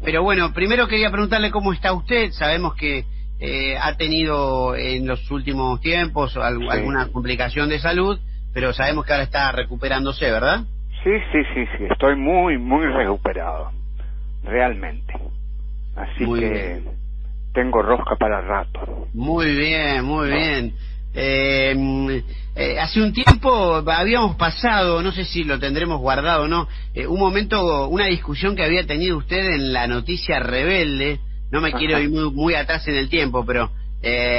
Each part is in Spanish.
Pero bueno, primero quería preguntarle cómo está usted. Sabemos que ha tenido en los últimos tiempos Sí, alguna complicación de salud, pero sabemos que ahora está recuperándose, ¿verdad? sí, estoy muy recuperado, realmente. Así Muy que bien. tengo rosca para rato. Muy bien, muy bien. Hace un tiempo habíamos pasado, no sé si lo tendremos guardado o no, un momento, una discusión que había tenido usted en la noticia Rebelde. No me quiero Ajá. ir muy atrás en el tiempo, pero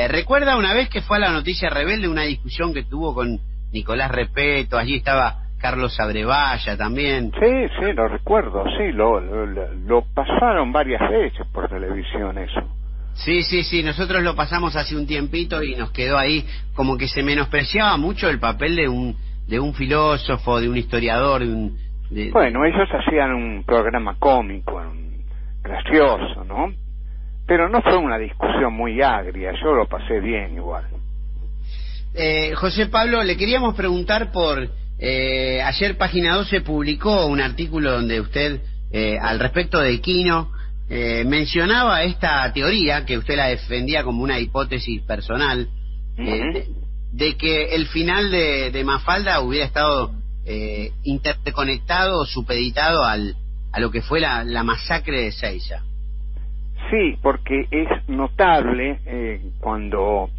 ¿recuerda una vez que fue a la noticia Rebelde una discusión que tuvo con Nicolás Repeto? Allí estaba Carlos Abrevaya también. Sí, lo recuerdo, sí, lo pasaron varias veces por televisión eso. Sí, nosotros lo pasamos hace un tiempito y nos quedó ahí como que se menospreciaba mucho el papel de un filósofo, de un historiador, Bueno, ellos hacían un programa cómico, gracioso, ¿no? Pero no fue una discusión muy agria, yo lo pasé bien igual. José Pablo, le queríamos preguntar ayer Página 12 publicó un artículo donde usted, al respecto de Quino, mencionaba esta teoría, que usted la defendía como una hipótesis personal, Ujú. de que el final de Mafalda hubiera estado interconectado o supeditado a lo que fue la masacre de Ezeiza. Sí, porque es notable cuando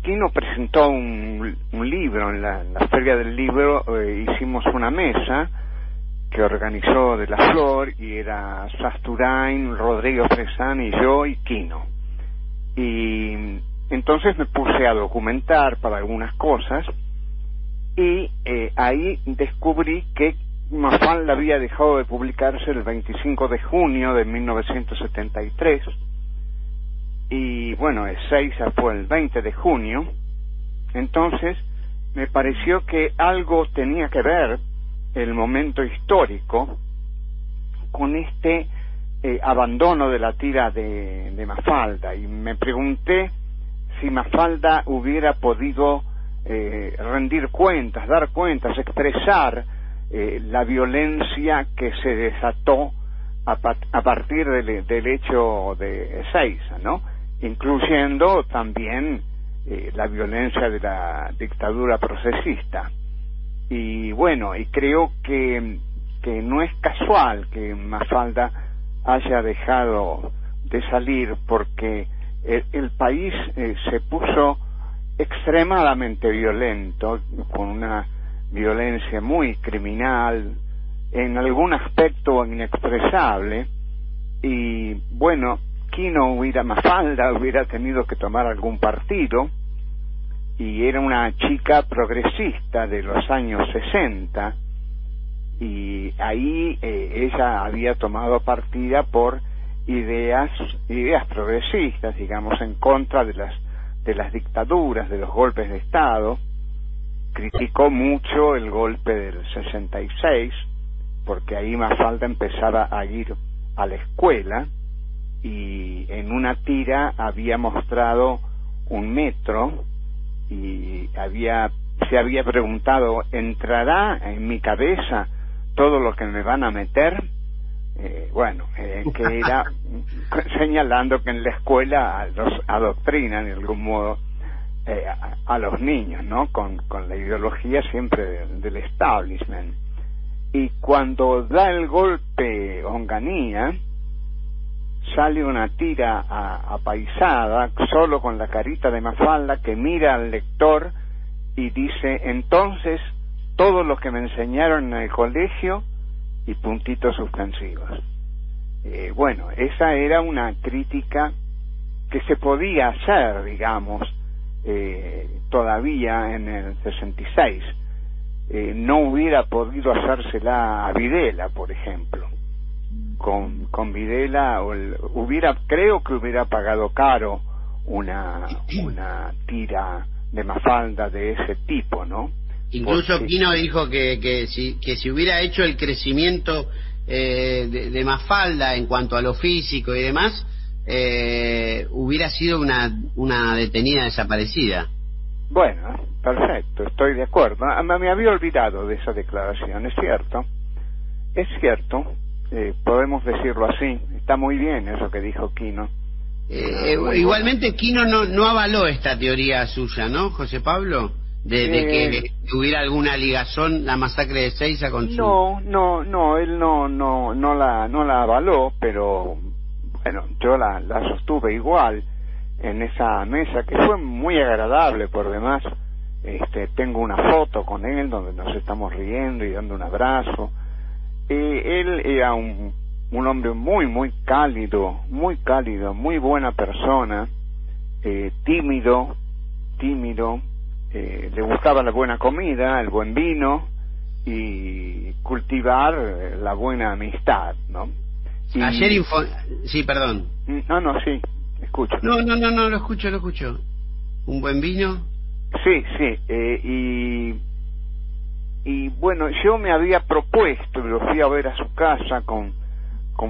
Quino presentó un libro en la Feria del Libro, hicimos una mesa que organizó De la Flor y era Sasturain, Rodrigo Fresán y yo y Quino. Y entonces me puse a documentar para algunas cosas y ahí descubrí que Mafalda había dejado de publicarse el 25 de junio de 1973 y bueno, Ezeiza fue el 20 de junio. Entonces me pareció que algo tenía que ver el momento histórico con este abandono de la tira de Mafalda, y me pregunté si Mafalda hubiera podido rendir cuentas, dar cuentas, expresar la violencia que se desató a partir del hecho de Ezeiza, ¿no? Incluyendo también la violencia de la dictadura procesista. Y bueno, y creo que no es casual que Mafalda haya dejado de salir, porque el país se puso extremadamente violento, con una violencia muy criminal, en algún aspecto inexpresable, y bueno, Mafalda hubiera tenido que tomar algún partido, y era una chica progresista de los años 60, y ahí ella había tomado partida por ideas progresistas, digamos, en contra de las dictaduras, de los golpes de Estado. Criticó mucho el golpe del 66, porque ahí Mafalda empezaba a ir a la escuela, y en una tira había mostrado un metro, y se había preguntado: ¿entrará en mi cabeza todo lo que me van a meter? Que era señalando que en la escuela los adoctrinan de algún modo a los niños, ¿no? Con la ideología siempre del establishment. Y cuando da el golpe Onganía, sale una tira apaisada, solo con la carita de Mafalda, que mira al lector y dice: entonces todo lo que me enseñaron en el colegio, y puntitos suspensivos. Esa era una crítica que se podía hacer, digamos, todavía en el 66. No hubiera podido hacérsela a Videla, por ejemplo. Con Videla creo que hubiera pagado caro una tira de Mafalda de ese tipo, ¿no? Incluso Quino dijo que si hubiera hecho el crecimiento de Mafalda en cuanto a lo físico y demás, hubiera sido una detenida desaparecida. Bueno, perfecto, estoy de acuerdo. Me había olvidado de esa declaración, es cierto. podemos decirlo así. Está muy bien eso que dijo Quino. Igualmente Quino no avaló esta teoría suya, ¿no, José Pablo? De que hubiera alguna ligazón la masacre de Seiza con su... No, él no la avaló, pero bueno, yo la sostuve igual en esa mesa, que fue muy agradable por demás. Tengo una foto con él donde nos estamos riendo y dando un abrazo. Él era un hombre muy cálido, muy buena persona, tímido, le gustaba la buena comida, el buen vino y cultivar la buena amistad, ¿no? Ayer sí, perdón. No, sí, escucho. No, lo escucho. ¿Un buen vino? Sí, y bueno, yo me había propuesto, lo fui a ver a su casa con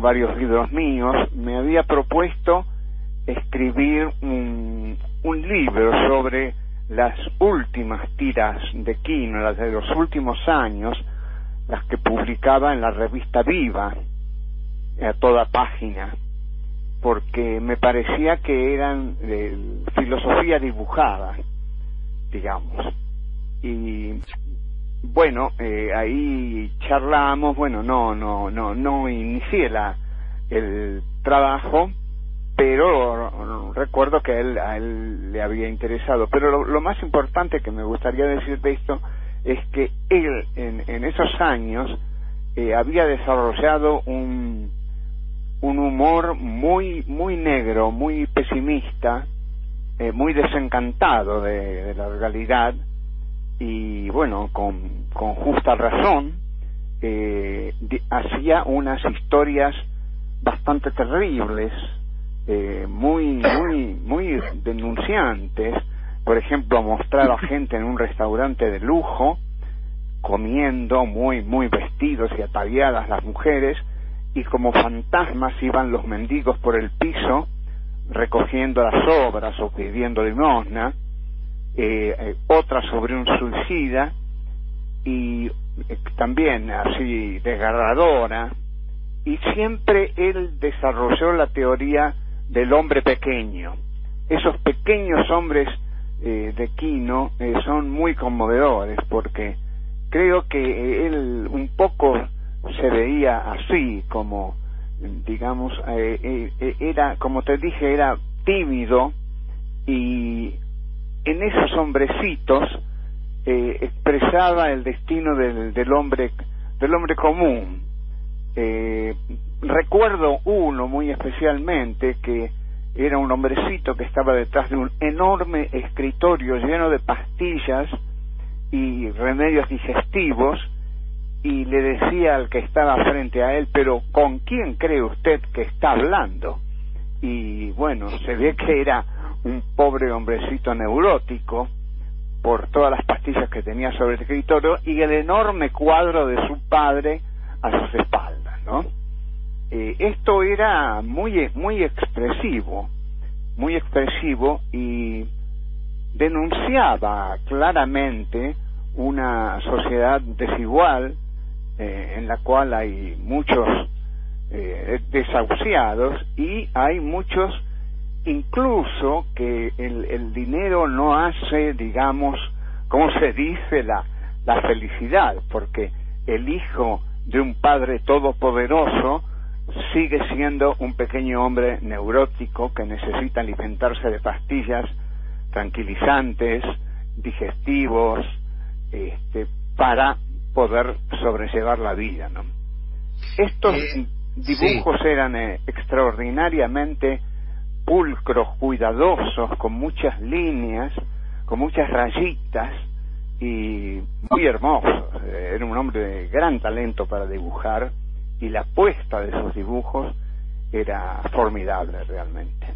varios libros míos, me había propuesto escribir un libro sobre las últimas tiras de Quino, las de los últimos años, las que publicaba en la revista Viva, a toda página, porque me parecía que eran filosofía dibujada, digamos. Y bueno, ahí charlamos. Bueno, no inicié el trabajo, pero recuerdo que a él le había interesado. Pero lo más importante que me gustaría decir de esto es que él en esos años había desarrollado un humor muy negro, muy pesimista, muy desencantado de la realidad, y bueno, con justa razón, hacía unas historias bastante terribles, muy denunciantes. Por ejemplo, mostraba gente en un restaurante de lujo comiendo, muy vestidos y ataviadas las mujeres, y como fantasmas iban los mendigos por el piso recogiendo las sobras o pidiendo limosna. Otra sobre un suicida, y también así desgarradora. Y siempre él desarrolló la teoría del hombre pequeño. Esos pequeños hombres de Quino son muy conmovedores, porque creo que él un poco se veía así, como digamos, era, como te dije, era tímido, y en esos hombrecitos expresaba el destino del hombre común. Recuerdo uno muy especialmente, que era un hombrecito que estaba detrás de un enorme escritorio lleno de pastillas y remedios digestivos, y le decía al que estaba frente a él: pero ¿con quién cree usted que está hablando? Y bueno, se ve que era un pobre hombrecito neurótico por todas las pastillas que tenía sobre el escritorio y el enorme cuadro de su padre a sus espaldas, ¿no? Esto era muy expresivo, y denunciaba claramente una sociedad desigual, en la cual hay muchos desahuciados, y hay muchos incluso que el dinero no hace, digamos, ¿cómo se dice?, la felicidad, porque el hijo de un padre todopoderoso sigue siendo un pequeño hombre neurótico que necesita alimentarse de pastillas tranquilizantes, digestivos, para poder sobrellevar la vida, ¿no? Estos dibujos eran extraordinariamente pulcros, cuidadosos, con muchas líneas, con muchas rayitas, y muy hermosos. Era un hombre de gran talento para dibujar, y la puesta de sus dibujos era formidable realmente.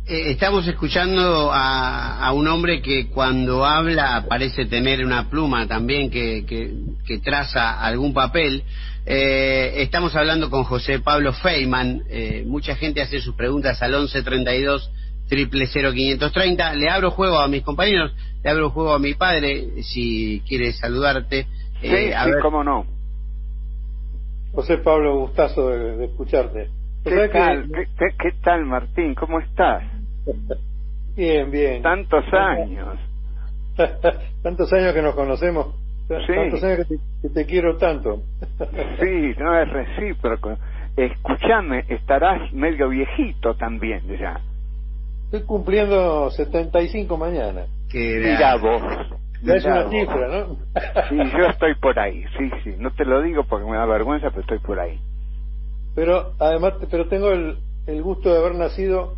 Estamos escuchando a un hombre que cuando habla parece tener una pluma también que traza algún papel. Estamos hablando con José Pablo Feynman. Mucha gente hace sus preguntas al 1132 000 530. Le abro juego a mis compañeros, le abro juego a mi padre, si quiere saludarte. Sí, ver. Cómo no. José Pablo, gustazo de escucharte. ¿Qué tal? ¿Qué tal, Martín? ¿Cómo estás? Bien, bien. Tantos años. Tantos años que nos conocemos. Sí. Tantos años que te quiero tanto. Sí, no es recíproco. Escúchame, estarás medio viejito también ya. Estoy cumpliendo 75 mañana. Mira vos. Ya es una cifra, ¿no? Sí, yo estoy por ahí, sí. No te lo digo porque me da vergüenza, pero estoy por ahí. Pero además, tengo el gusto de haber nacido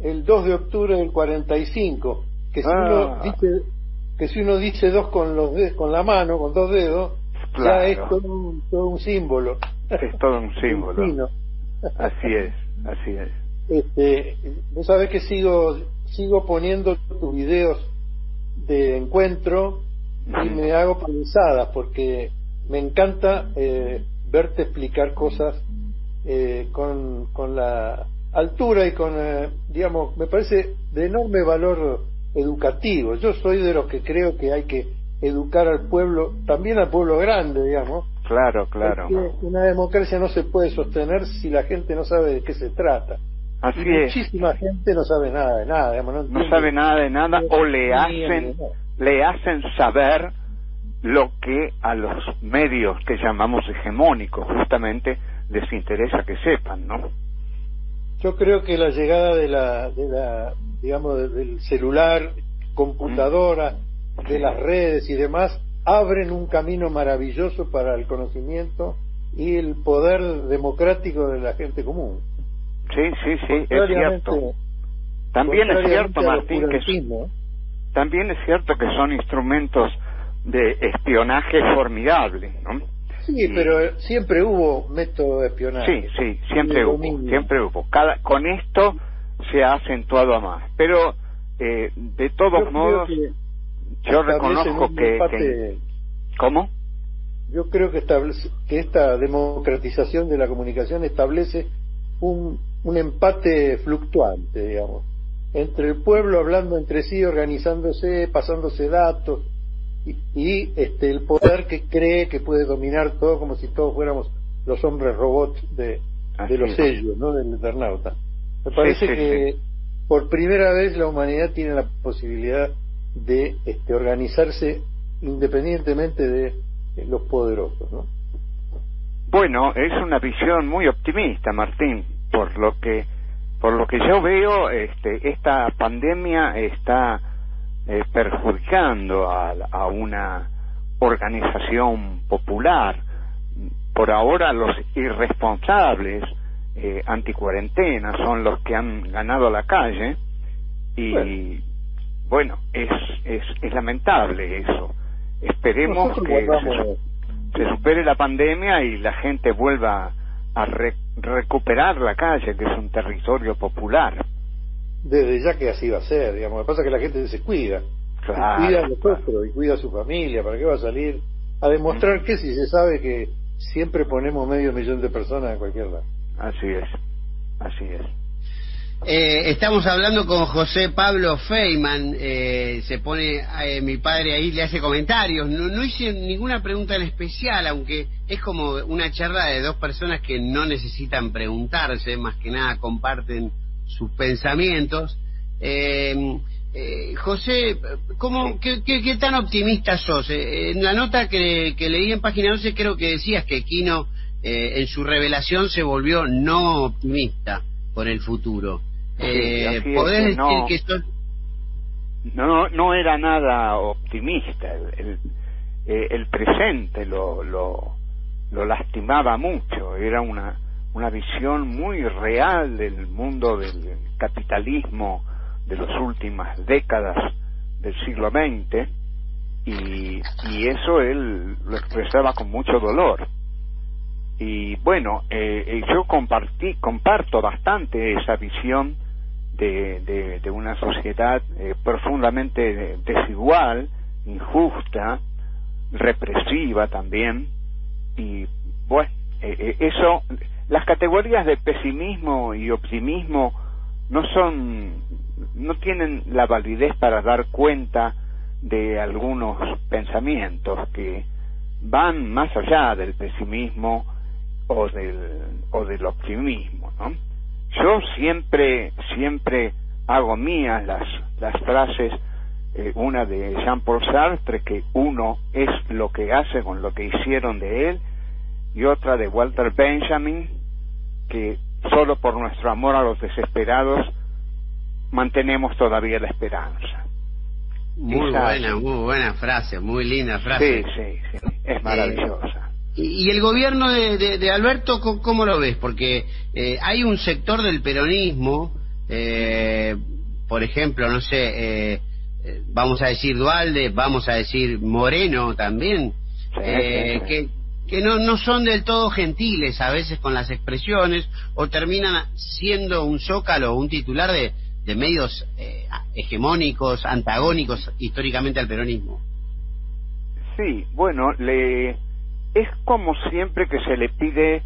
el 2 de octubre del 45, que si uno dice dos con la mano, con dos dedos, claro, ya es todo un símbolo. Es todo un símbolo. Así es. Vos sabés que sigo poniendo tus videos de encuentro y me hago pensadas porque me encanta verte explicar cosas con la altura y con digamos, me parece de enorme valor educativo. Yo soy de los que creo que hay que educar al pueblo, también al pueblo grande, digamos. Claro. Porque una democracia no se puede sostener si la gente no sabe de qué se trata. Así y es. Muchísima gente no sabe nada de nada, digamos, no sabe nada de nada, o le hacen saber lo que a los medios que llamamos hegemónicos justamente les interesa que sepan, ¿no? Yo creo que la llegada de la digamos, del celular, computadora, de las redes y demás, abren un camino maravilloso para el conocimiento y el poder democrático de la gente común. Sí, es cierto. También es cierto, Martín, también es cierto que son instrumentos de espionaje formidables, ¿no? Sí, pero siempre hubo método de espionaje. Sí, siempre hubo. Con esto se ha acentuado más. Pero, de todos modos, yo reconozco que... ¿Cómo? Yo creo que esta democratización de la comunicación establece un empate fluctuante, digamos, entre el pueblo hablando entre sí, organizándose, pasándose datos, y el poder que cree que puede dominar todo, como si todos fuéramos los hombres robots de los sellos, ¿no? Del Eternauta. Me parece que por primera vez la humanidad tiene la posibilidad de organizarse independientemente de los poderosos, ¿no? Bueno, es una visión muy optimista, Martín. Por lo que yo veo, esta pandemia está perjudicando a una organización popular. Por ahora los irresponsables anticuarentena son los que han ganado la calle y bueno, es lamentable eso. Esperemos que se supere la pandemia y la gente vuelva a recuperar la calle, que es un territorio popular. Desde ya que así va a ser, digamos. Lo que pasa es que la gente se cuida. Claro, cuida a los otros y cuida a su familia. ¿Para qué va a salir a demostrar que si se sabe que siempre ponemos 500.000 de personas en cualquier lado? Así es. Estamos hablando con José Pablo Feynman. Se pone mi padre ahí, le hace comentarios. No hice ninguna pregunta en especial, aunque es como una charla de dos personas que no necesitan preguntarse, más que nada comparten sus pensamientos. José, ¿qué tan optimista sos? En la nota que leí en Página 12 creo que decías que Quino en su revelación se volvió no optimista por el futuro. ¿Podés decir que sos... No era nada optimista. El presente lo lastimaba mucho. Era una visión muy real del mundo del capitalismo de las últimas décadas del siglo XX, y eso él lo expresaba con mucho dolor. Y bueno, yo comparto bastante esa visión de una sociedad profundamente desigual, injusta, represiva también. Y bueno, eso, las categorías de pesimismo y optimismo no tienen la validez para dar cuenta de algunos pensamientos que van más allá del pesimismo o del optimismo, ¿no? Yo siempre hago mías las frases, una de Jean-Paul Sartre, que uno es lo que hace con lo que hicieron de él, y otra de Walter Benjamin, que solo por nuestro amor a los desesperados mantenemos todavía la esperanza. Muy buena frase, muy linda frase. Sí, es maravillosa. Y el gobierno de Alberto, ¿cómo lo ves? Porque hay un sector del peronismo, por ejemplo, no sé, vamos a decir Duhalde, vamos a decir Moreno también, que no son del todo gentiles a veces con las expresiones, o terminan siendo un zócalo o un titular de medios hegemónicos, antagónicos históricamente al peronismo. Sí, bueno, es como siempre que se le pide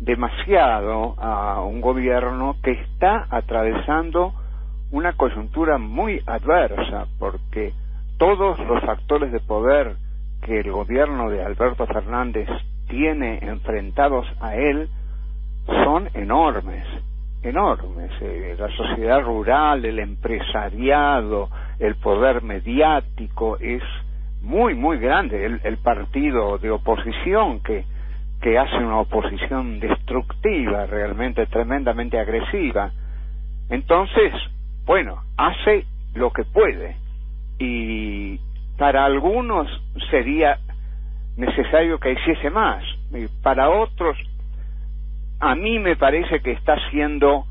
demasiado a un gobierno que está atravesando una coyuntura muy adversa, porque todos los factores de poder que el gobierno de Alberto Fernández tiene enfrentados a él son enormes. La sociedad rural, el empresariado, el poder mediático es muy grande. El partido de oposición que hace una oposición destructiva, realmente tremendamente agresiva. Entonces, bueno, hace lo que puede, y para algunos sería necesario que hiciese más, y para otros a mí me parece que está haciendo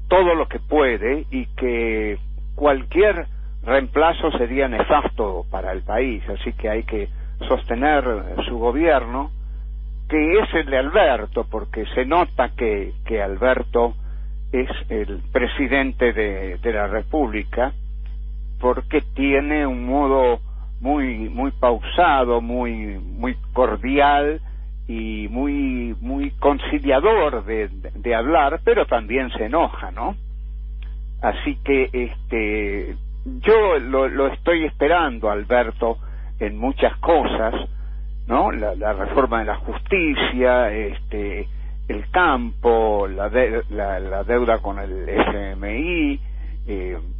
todo lo que puede, y que cualquier reemplazo sería nefasto para el país, así que hay que sostener su gobierno, que es el de Alberto, porque se nota que Alberto es el presidente de la República, porque tiene un modo muy pausado, muy cordial y muy conciliador de hablar, pero también se enoja, ¿no? Así que yo lo estoy esperando, Alberto, en muchas cosas, ¿no? La reforma de la justicia, el campo, la deuda con el FMI,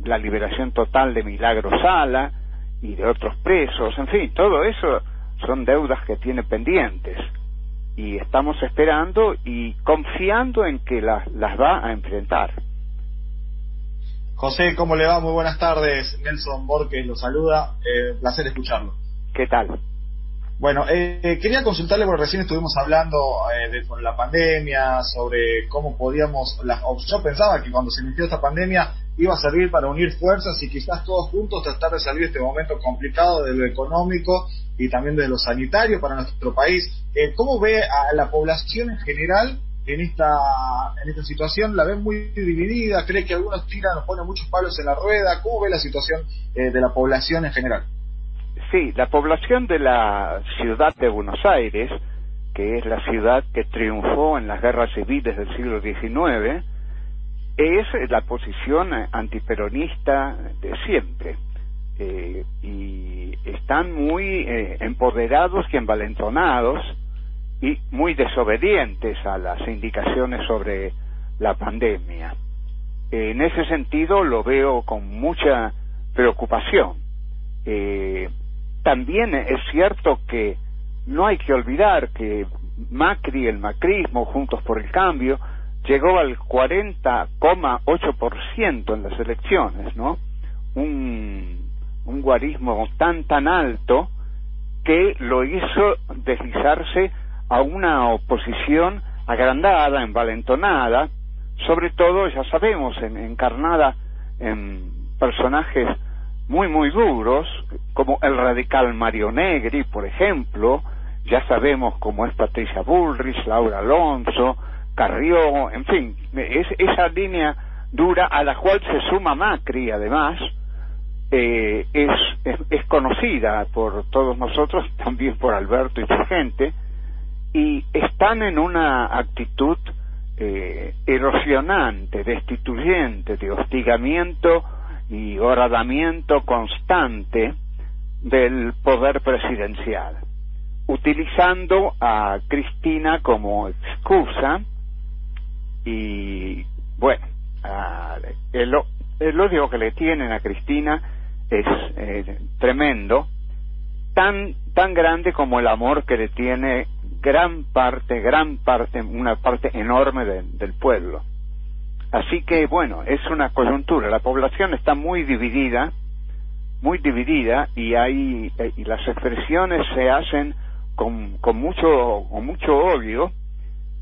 la liberación total de Milagro Sala y de otros presos, en fin, todo eso son deudas que tiene pendientes, y estamos esperando y confiando en que las va a enfrentar. José, ¿cómo le va? Muy buenas tardes. Nelson Borges lo saluda, placer escucharlo. ¿Qué tal? Bueno, quería consultarle, porque recién estuvimos hablando sobre la pandemia, sobre cómo podíamos... yo pensaba que cuando se inició esta pandemia iba a servir para unir fuerzas y quizás todos juntos tratar de salir de este momento complicado de lo económico y también de lo sanitario para nuestro país. ¿Cómo ve a la población en general en esta situación? ¿La ve muy dividida? ¿Cree que algunos ponen muchos palos en la rueda? ¿Cómo ve la situación de la población en general? Sí, la población de la ciudad de Buenos Aires, que es la ciudad que triunfó en las guerras civiles del siglo XIX, es la posición antiperonista de siempre, y están muy empoderados y envalentonados y muy desobedientes a las indicaciones sobre la pandemia. En ese sentido lo veo con mucha preocupación. También es cierto que no hay que olvidar que Macri, el macrismo, Juntos por el Cambio, llegó al 40,8% en las elecciones, ¿no? Un guarismo tan alto que lo hizo deslizarse a una oposición agrandada, envalentonada, sobre todo, ya sabemos, encarnada en personajes muy duros, como el radical Mario Negri, por ejemplo. Ya sabemos cómo es Patricia Bullrich, Laura Alonso, Carrió, en fin, esa línea dura a la cual se suma Macri, además, es conocida por todos nosotros, también por Alberto y su gente, y están en una actitud erosionante, destituyente, de hostigamiento y horadamiento constante del poder presidencial. utilizando a Cristina como excusa. Y bueno, el odio que le tienen a Cristina es tremendo, tan grande como el amor que le tiene gran parte, una parte enorme del pueblo. Así que bueno, es una coyuntura. La población está muy dividida, y las expresiones se hacen con mucho odio,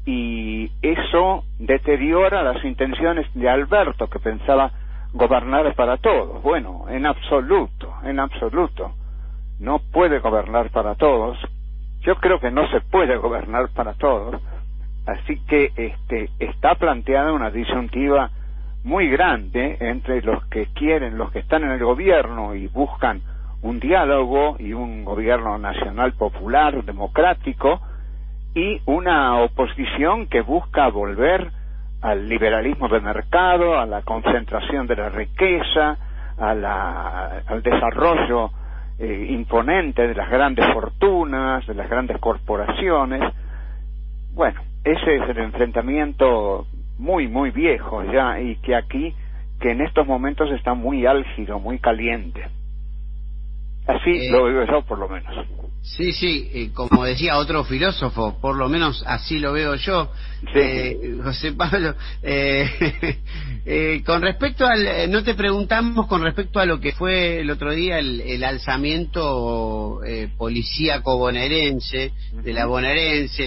y eso deteriora las intenciones de Alberto, que pensaba gobernar para todos. Bueno, en absoluto no puede gobernar para todos. Yo creo que no se puede gobernar para todos. Así que está planteada una disyuntiva muy grande entre los que están en el gobierno y buscan un diálogo y un gobierno nacional popular, democrático, y una oposición que busca volver al liberalismo de mercado, a la concentración de la riqueza, al desarrollo imponente de las grandes fortunas, de las grandes corporaciones. Bueno, ese es el enfrentamiento muy viejo ya, y que en estos momentos está muy álgido, muy caliente. Así lo veo yo, por lo menos. Sí, como decía otro filósofo, por lo menos así lo veo yo. Sí. José Pablo, con respecto no te preguntamos con respecto a lo que fue el otro día el alzamiento policíaco bonaerense, de la bonaerense,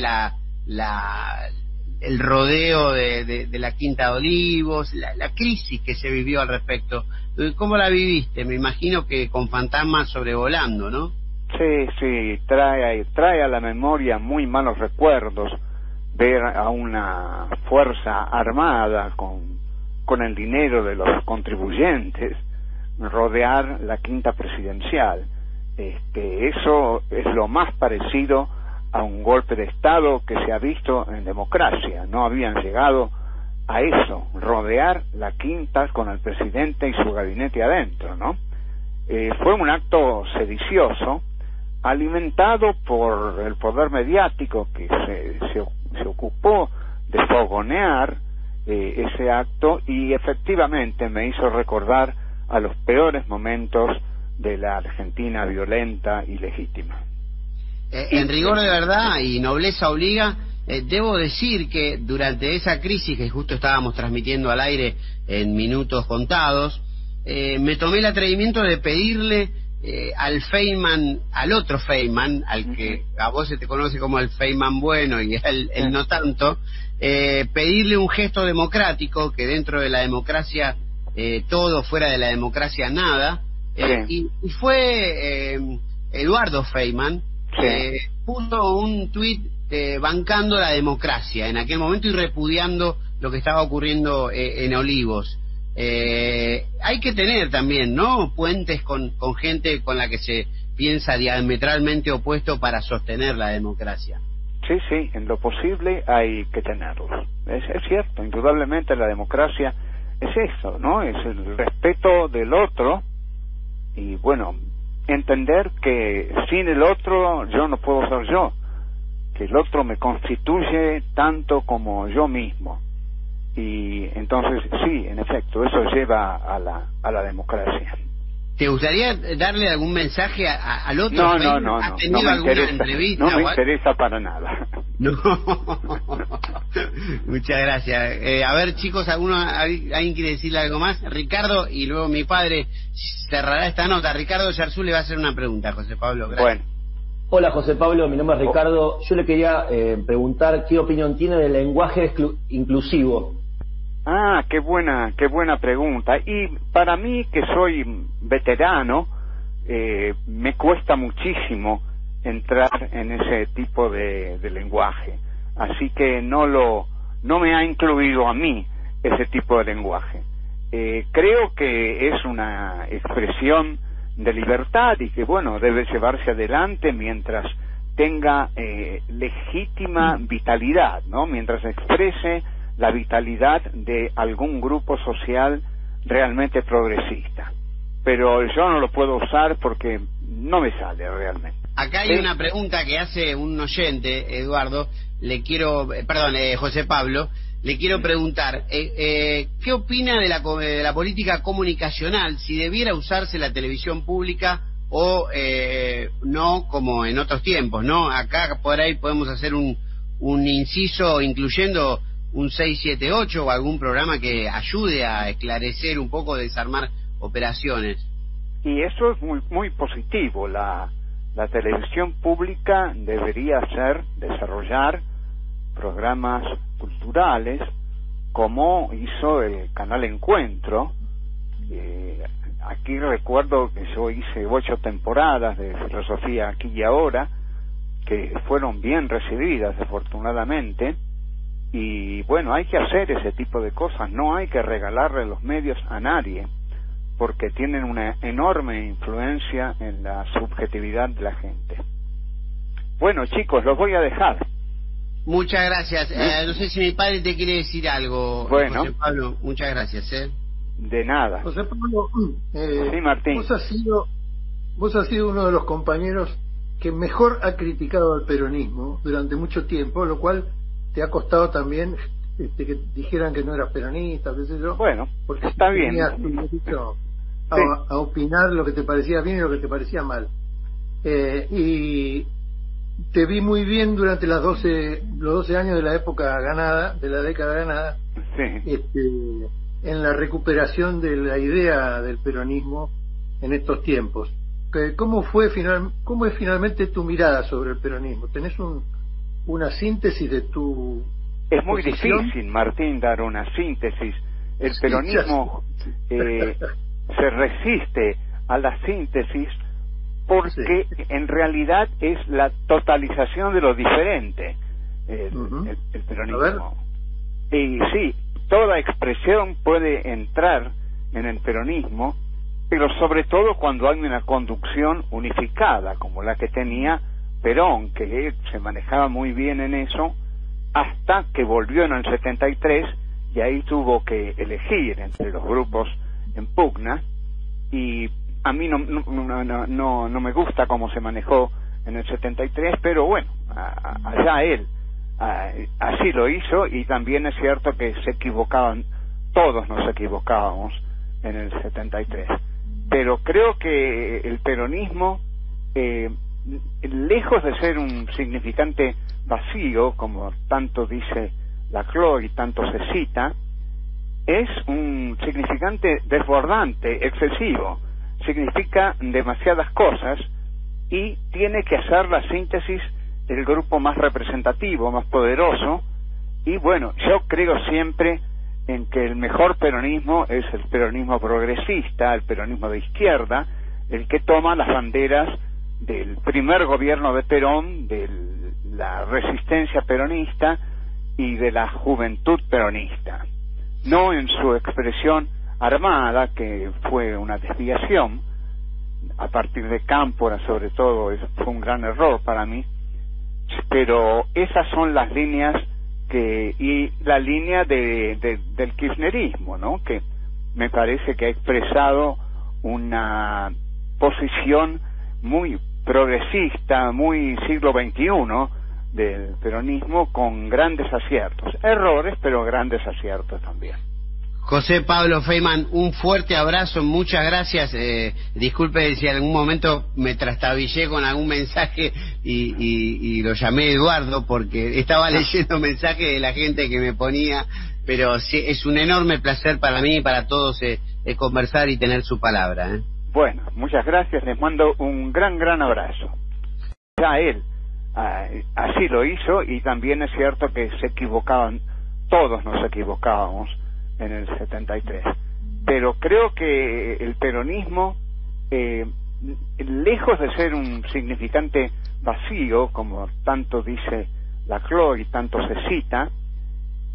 el rodeo de la Quinta de Olivos, la crisis que se vivió al respecto. ¿Cómo la viviste? Me imagino que con fantasmas sobrevolando, ¿no? Sí, trae a la memoria muy malos recuerdos ver a una fuerza armada con el dinero de los contribuyentes rodear la Quinta Presidencial. Eso es lo más parecido a un golpe de Estado que se ha visto en democracia. No habían llegado a eso, rodear la Quinta con el presidente y su gabinete adentro, ¿no? Fue un acto sedicioso, alimentado por el poder mediático que se ocupó de fogonear ese acto, y efectivamente me hizo recordar a los peores momentos de la Argentina violenta y legítima. En rigor de verdad y nobleza obliga, debo decir que durante esa crisis que justo estábamos transmitiendo al aire en minutos contados, me tomé el atrevimiento de pedirle al Feynman, al otro Feynman, al que a vos se te conoce como el Feynman bueno y el no tanto, pedirle un gesto democrático, que dentro de la democracia todo, fuera de la democracia nada, y fue Eduardo Feynman, puso un tuit bancando la democracia en aquel momento y repudiando lo que estaba ocurriendo en Olivos. Hay que tener también, ¿no?, puentes con gente con la que se piensa diametralmente opuesto para sostener la democracia. Sí, en lo posible hay que tenerlos. Es cierto, indudablemente la democracia es eso, ¿no? Es el respeto del otro, y bueno, entender que sin el otro yo no puedo ser yo, que el otro me constituye tanto como yo mismo. Y entonces sí, en efecto, eso lleva a la democracia. ¿Te gustaría darle algún mensaje al otro? No. ¿Has tenido alguna entrevista? No me interesa para nada. No. Muchas gracias. A ver, chicos, ¿alguien quiere decirle algo más? Ricardo, y luego mi padre cerrará esta nota. Ricardo Yarzú le va a hacer una pregunta a José Pablo. Gracias. Bueno. Hola, José Pablo, mi nombre es Ricardo. Yo le quería preguntar qué opinión tiene del lenguaje inclusivo. Qué buena pregunta. Y para mí, que soy veterano, me cuesta muchísimo entrar en ese tipo de lenguaje. Así que no me ha incluido a mí ese tipo de lenguaje. Creo que es una expresión de libertad y que, bueno, debe llevarse adelante mientras tenga legítima vitalidad, ¿no? Mientras exprese la vitalidad de algún grupo social realmente progresista. Pero yo no lo puedo usar porque no me sale realmente. Acá hay una pregunta que hace un oyente, Eduardo, José Pablo, le quiero preguntar, ¿qué opina de la política comunicacional, si debiera usarse la televisión pública o no como en otros tiempos, ¿no? Acá por ahí podemos hacer un inciso incluyendo un 678 o algún programa que ayude a esclarecer un poco, desarmar operaciones. Y eso es muy, muy positivo. La televisión pública debería desarrollar programas culturales como hizo el canal Encuentro. Aquí recuerdo que yo hice 8 temporadas de Filosofía Aquí y Ahora, que fueron bien recibidas afortunadamente, y bueno, hay que hacer ese tipo de cosas, no hay que regalarle los medios a nadie, porque tienen una enorme influencia en la subjetividad de la gente. Bueno, chicos, los voy a dejar. Muchas gracias. No sé si mi padre te quiere decir algo. Bueno. José Pablo, muchas gracias. De nada. José Pablo, sí, Martín. Vos has sido uno de los compañeros que mejor ha criticado al peronismo durante mucho tiempo, lo cual te ha costado también que dijeran que no eras peronista, qué sé yo. Bueno, porque está bien. Tenías tu derecho a opinar lo que te parecía bien y lo que te parecía mal. Y te vi muy bien durante los 12 años de la época ganada, de la década ganada, sí. En la recuperación de la idea del peronismo en estos tiempos. ¿Cómo es finalmente tu mirada sobre el peronismo? ¿Tenés una síntesis de tu Es muy posición? difícil, Martín, dar una síntesis. El peronismo se resiste a la síntesis porque en realidad es la totalización de lo diferente, el peronismo. Y sí, toda expresión puede entrar en el peronismo, pero sobre todo cuando hay una conducción unificada, como la que tenía Perón, que se manejaba muy bien en eso, hasta que volvió en el 73, y ahí tuvo que elegir entre los grupos en pugna, y a mí no me gusta cómo se manejó en el 73, pero bueno, allá él, así lo hizo, y también es cierto que se equivocaban, todos nos equivocábamos en el 73, pero creo que el peronismo, lejos de ser un significante vacío, como tanto dice Laclau y tanto se cita, es un significante desbordante, excesivo, significa demasiadas cosas y tiene que hacer la síntesis del grupo más representativo, más poderoso, y bueno, yo creo siempre en que el mejor peronismo es el peronismo progresista, el peronismo de izquierda, el que toma las banderas del primer gobierno de Perón, de la resistencia peronista y de la juventud peronista, no en su expresión armada, que fue una desviación a partir de Cámpora, sobre todo, fue un gran error para mí, pero esas son las líneas y la línea del kirchnerismo, ¿no?, que me parece que ha expresado una posición muy progresista, muy siglo XXI del peronismo, con grandes aciertos, errores, pero grandes aciertos también. José Pablo Feynman, un fuerte abrazo, muchas gracias. Disculpe si en algún momento me trastabillé con algún mensaje y lo llamé Eduardo porque estaba leyendo mensajes de la gente que me ponía, pero sí, es un enorme placer para mí y para todos conversar y tener su palabra. Bueno, muchas gracias, les mando un gran abrazo. Ya él así lo hizo, y también es cierto que se equivocaban, todos nos equivocábamos en el 73, pero creo que el peronismo, lejos de ser un significante vacío, como tanto dice Laclau y tanto se cita,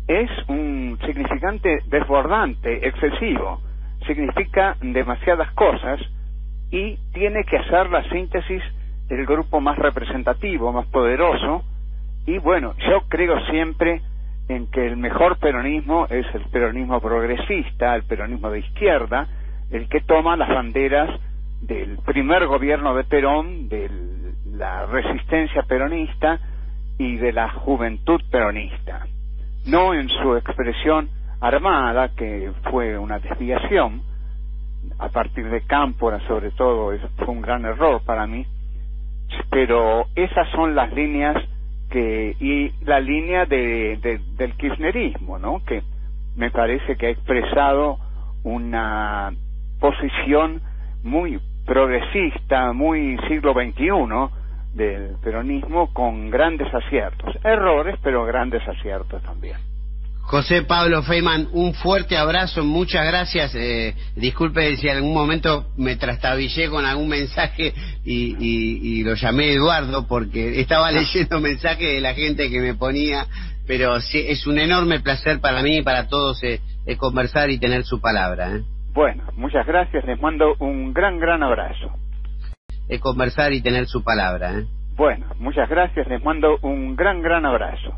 es un significante desbordante, excesivo, significa demasiadas cosas y tiene que hacer la síntesis del grupo más representativo, más poderoso, y bueno, yo creo siempre en que el mejor peronismo es el peronismo progresista, el peronismo de izquierda, el que toma las banderas del primer gobierno de Perón, de la resistencia peronista y de la juventud peronista, no en su expresión armada, que fue una desviación a partir de Cámpora, sobre todo. Eso fue un gran error para mí, pero esas son las líneas y la línea del kirchnerismo, ¿no?, que me parece que ha expresado una posición muy progresista, muy siglo XXI del peronismo, con grandes aciertos, errores, pero grandes aciertos también. José Pablo Feynman, un fuerte abrazo, muchas gracias. Disculpe si en algún momento me trastabillé con algún mensaje y lo llamé Eduardo, porque estaba leyendo mensajes de la gente que me ponía, pero sí, es un enorme placer para mí y para todos conversar y tener su palabra. Bueno, muchas gracias, les mando un gran abrazo. Conversar y tener su palabra. Bueno, muchas gracias, les mando un gran abrazo.